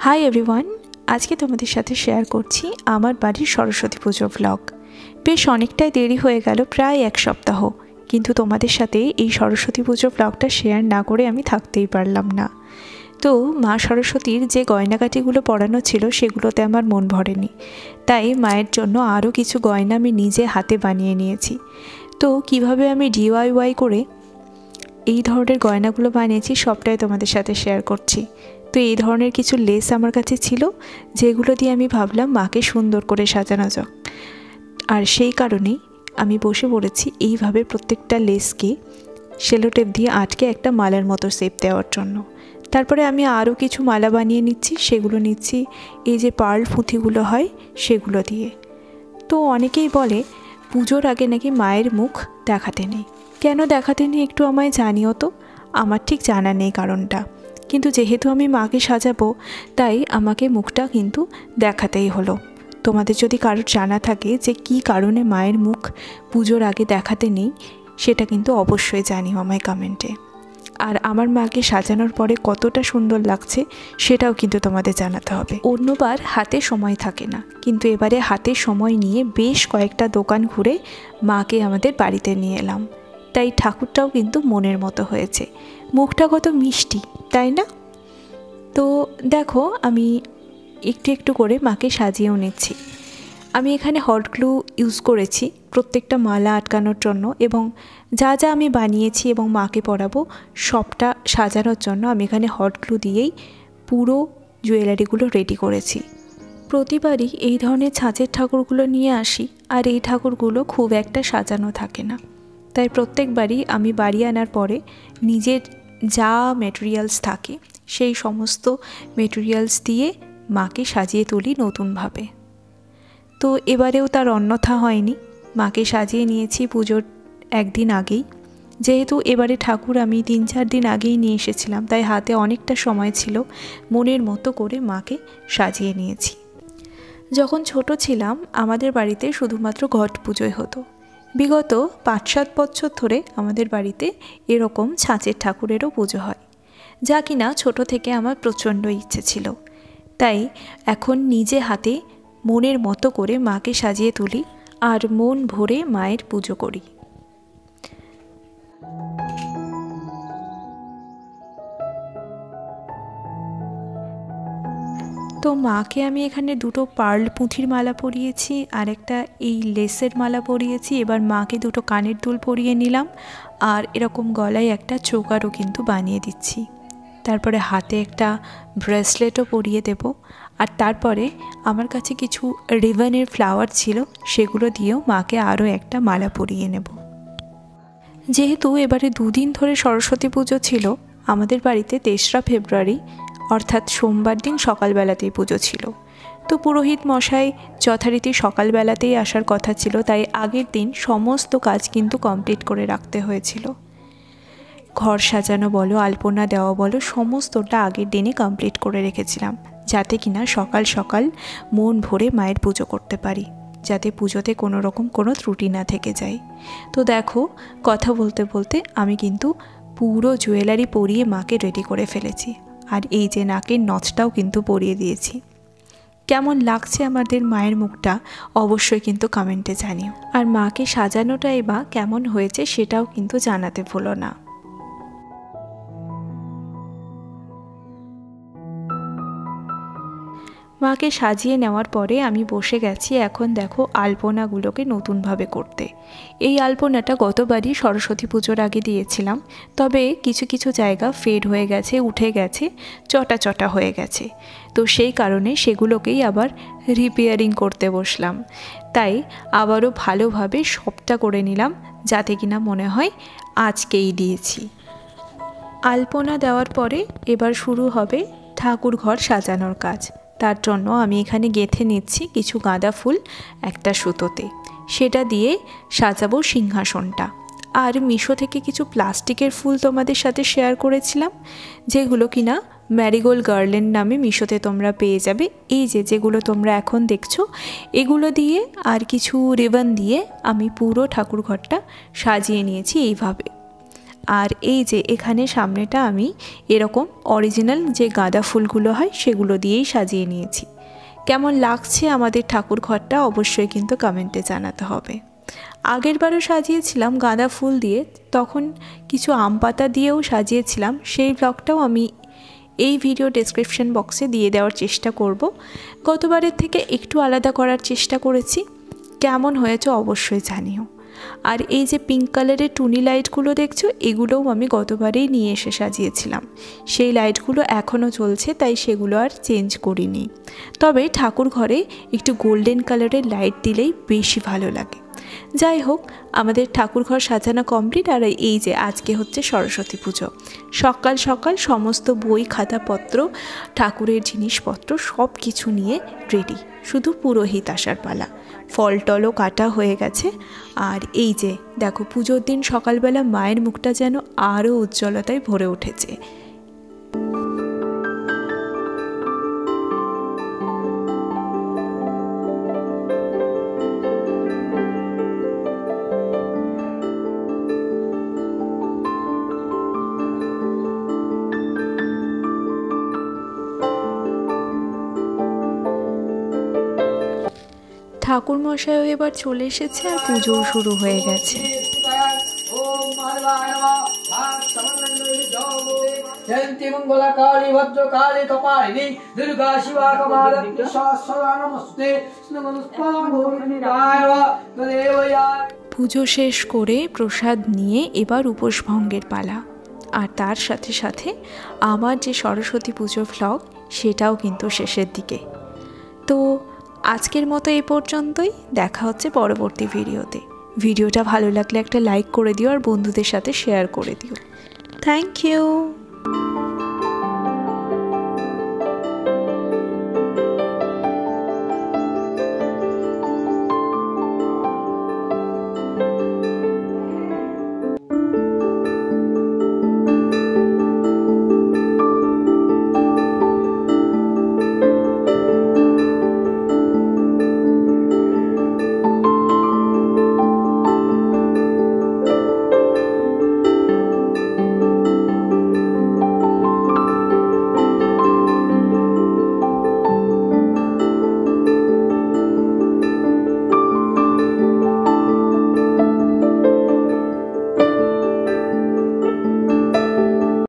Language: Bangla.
হাই এভরিওয়ান, আজকে তোমাদের সাথে শেয়ার করছি আমার বাড়ির সরস্বতী পুজো ব্লগ। বেশ অনেকটাই দেরি হয়ে গেল, প্রায় এক সপ্তাহ, কিন্তু তোমাদের সাথে এই সরস্বতী পুজো ব্লগটা শেয়ার না করে আমি থাকতেই পারলাম না। তো মা সরস্বতীর যে গয়নাগাটিগুলো পরানো ছিল সেগুলোতে আমার মন ভরেনি, তাই মায়ের জন্য আরও কিছু গয়না আমি নিজে হাতে বানিয়ে নিয়েছি। তো কিভাবে আমি DIY করে এই ধরনের গয়নাগুলো বানিয়েছি সবটাই তোমাদের সাথে শেয়ার করছি। তো এই ধরনের কিছু লেস আমার কাছে ছিল, যেগুলো দিয়ে আমি ভাবলাম মাকে সুন্দর করে সাজানো যাক, আর সেই কারণেই আমি বসে পড়েছি এইভাবে প্রত্যেকটা লেসকে সেলোটেপ দিয়ে আটকে একটা মালার মতো শেপ দেওয়ার জন্য। তারপরে আমি আরও কিছু মালা বানিয়ে নিচ্ছি, সেগুলো নিচ্ছি এই যে পার্ল পুঁথিগুলো হয় সেগুলো দিয়ে। তো অনেকেই বলে পুজোর আগে নাকি মায়ের মুখ দেখাতে নেই। কেন দেখাতে নেই একটু আমায় জানিও তো, আমার ঠিক জানা নেই কারণটা, কিন্তু যেহেতু আমি মাকে সাজাবো তাই আমাকে মুখটা কিন্তু দেখাতেই হলো। তোমাদের যদি কারোর জানা থাকে যে কী কারণে মায়ের মুখ পুজোর আগে দেখাতে নেই, সেটা কিন্তু অবশ্যই জানিও আমায় কমেন্টে। আর আমার মাকে সাজানোর পরে কতটা সুন্দর লাগছে সেটাও কিন্তু তোমাদের জানাতে হবে। অন্যবার হাতে সময় থাকে না, কিন্তু এবারে হাতে সময় নিয়ে বেশ কয়েকটা দোকান ঘুরে মাকে আমাদের বাড়িতে নিয়ে এলাম, তাই ঠাকুরটাও কিন্তু মনের মতো হয়েছে। মুখটা কত মিষ্টি, তাই না? তো দেখো, আমি একটু একটু করে মাকে সাজিয়েও নিচ্ছি। আমি এখানে হট গ্লু ইউজ করেছি প্রত্যেকটা মালা আটকানোর জন্য, এবং যা যা আমি বানিয়েছি এবং মাকে পরাবো সবটা সাজানোর জন্য আমি এখানে হট গ্লু দিয়েই পুরো জুয়েলারিগুলো রেডি করেছি। প্রতিবারই এই ধরনের ছাঁচের ঠাকুরগুলো নিয়ে আসি, আর এই ঠাকুরগুলো খুব একটা সাজানো থাকে না, তাই প্রত্যেকবারই আমি বাড়ি আনার পরে নিজের যা মেটেরিয়ালস থাকে সেই সমস্ত মেটেরিয়ালস দিয়ে মাকে সাজিয়ে তুলি নতুনভাবে। তো এবারেও তার অন্যথা হয়নি, মাকে সাজিয়ে নিয়েছি পুজোর একদিন আগেই। যেহেতু এবারে ঠাকুর আমি 3-4 দিন আগেই নিয়ে এসেছিলাম, তাই হাতে অনেকটা সময় ছিল, মনের মতো করে মাকে সাজিয়ে নিয়েছি। যখন ছোট ছিলাম আমাদের বাড়িতে শুধুমাত্র ঘট পুজোই হতো। বিগত 5-7 বছর ধরে আমাদের বাড়িতে এরকম ছাঁচের ঠাকুরেরও পুজো হয়, যা কিনা ছোট থেকে আমার প্রচণ্ড ইচ্ছে ছিল। তাই এখন নিজে হাতে মনের মতো করে মাকে সাজিয়ে তুলি আর মন ভরে মায়ের পুজো করি। তো মাকে আমি এখানে দুটো পার্ল পুঁথির মালা পরিয়েছি আর একটা এই লেসের মালা পরিয়েছি। এবার মাকে দুটো কানের দুল পরিয়ে নিলাম, আর এরকম গলায় একটা চোকারও কিন্তু বানিয়ে দিচ্ছি। তারপরে হাতে একটা ব্রেসলেটও পরিয়ে দেব, আর তারপরে আমার কাছে কিছু রিবনের ফ্লাওয়ার ছিল, সেগুলো দিয়েও মাকে আরও একটা মালা পরিয়ে নেব। যেহেতু এবারে 2 দিন ধরে সরস্বতী পুজো ছিল, আমাদের বাড়িতে 3রা ফেব্রুয়ারি অর্থাৎ সোমবার দিন সকালবেলাতেই পুজো ছিল। তো পুরোহিত মশাই যথারীতি সকালবেলাতেই আসার কথা ছিল, তাই আগের দিন সমস্ত কাজ কিন্তু কমপ্লিট করে রাখতে হয়েছিল। ঘর সাজানো বলো, আলপনা দেওয়া বলো, সমস্তটা আগের দিনই কমপ্লিট করে রেখেছিলাম, যাতে কিনা সকাল সকাল মন ভরে মায়ের পুজো করতে পারি, যাতে পুজোতে কোনো রকম কোনো ত্রুটি না থেকে যায়। তো দেখো, কথা বলতে বলতে আমি কিন্তু পুরো জুয়েলারি পরিয়ে মাকে রেডি করে ফেলেছি, আর এই যে নাকের নথটাও কিন্তু পরিয়ে দিয়েছি। কেমন লাগছে আমাদের মায়ের মুখটা অবশ্যই কিন্তু কমেন্টে জানিও, আর মাকে সাজানোটাই বা কেমন হয়েছে সেটাও কিন্তু জানাতে ভুলো না। মাকে সাজিয়ে নেওয়ার পরে আমি বসে গেছি এখন দেখো আলপনাগুলোকে নতুনভাবে করতে। এই আলপনাটা গতবারই সরস্বতী পুজোর আগে দিয়েছিলাম, তবে কিছু কিছু জায়গা ফেড হয়ে গেছে, উঠে গেছে, চটা চটা হয়ে গেছে। তো সেই কারণে সেগুলোকেই আবার রিপেয়ারিং করতে বসলাম, তাই আবারও ভালোভাবে সবটা করে নিলাম, যাতে কিনা মনে হয় আজকেই দিয়েছি। আলপনা দেওয়ার পরে এবার শুরু হবে ঠাকুর ঘর সাজানোর কাজ। তার জন্য আমি এখানে গেঁথে নিচ্ছি কিছু গাঁদা ফুল একটা সুতোতে, সেটা দিয়ে সাজাবো সিংহাসনটা। আর মিশো থেকে কিছু প্লাস্টিকের ফুল তোমাদের সাথে শেয়ার করেছিলাম, যেগুলো কিনা ম্যারিগোল্ড গার্ল্যান্ড নামে মিশোতে তোমরা পেয়ে যাবে। এই যেগুলো তোমরা এখন দেখছো, এগুলো দিয়ে আর কিছু রিবন দিয়ে আমি পুরো ঠাকুর ঘরটা সাজিয়ে নিয়েছি এইভাবে। আর এই যে এখানে সামনেটা আমি এরকম অরিজিনাল যে গাঁদা ফুলগুলো হয় সেগুলো দিয়েই সাজিয়ে নিয়েছি। কেমন লাগছে আমাদের ঠাকুর ঘরটা অবশ্যই কিন্তু কমেন্টে জানাতে হবে। আগেরবারও সাজিয়েছিলাম গাঁদা ফুল দিয়ে, তখন কিছু আম পাতা দিয়েও সাজিয়েছিলাম, সেই ব্লগটাও আমি এই ভিডিও ডেসক্রিপশন বক্সে দিয়ে দেওয়ার চেষ্টা করব। গতবারের থেকে একটু আলাদা করার চেষ্টা করেছি, কেমন হয়েছে অবশ্যই জানিও। আর এই যে পিঙ্ক কালারের টুনি লাইটগুলো দেখছো, এগুলোও আমি গতবারেই নিয়ে এসে সাজিয়েছিলাম। সেই লাইটগুলো এখনও চলছে, তাই সেগুলো আর চেঞ্জ করিনি। তবে ঠাকুর ঘরে একটু গোল্ডেন কালারের লাইট দিলেই বেশি ভালো লাগে। যাই হোক, আমাদের ঠাকুরঘর সাজানো কমপ্লিট। আর এই যে আজকে হচ্ছে সরস্বতী পুজো। সকাল সকাল সমস্ত বই খাতাপত্র ঠাকুরের জিনিসপত্র সব কিছু নিয়ে রেডি, শুধু পুরোহিত আসার পালা। ফল টলও কাটা হয়ে গেছে। আর এই যে দেখো, পুজোর দিন সকালবেলা মায়ের মুখটা যেন আরও উজ্জ্বলতায় ভরে উঠেছে। ঠাকুর মশাইও এবার চলে এসেছে আর পুজোও শুরু হয়ে গেছে। পুজো শেষ করে প্রসাদ নিয়ে এবার উপোস ভঙ্গের পালা। আর তার সাথে সাথে আমার যে সরস্বতী পুজো ভ্লগ সেটাও কিন্তু শেষের দিকে। তো আজকের মতো এই পর্যন্তই, দেখা হচ্ছে পরবর্তী ভিডিওতে। ভিডিওটা ভালো লাগলে একটা লাইক করে দিও আর বন্ধুদের সাথে শেয়ার করে দিও। Thank you.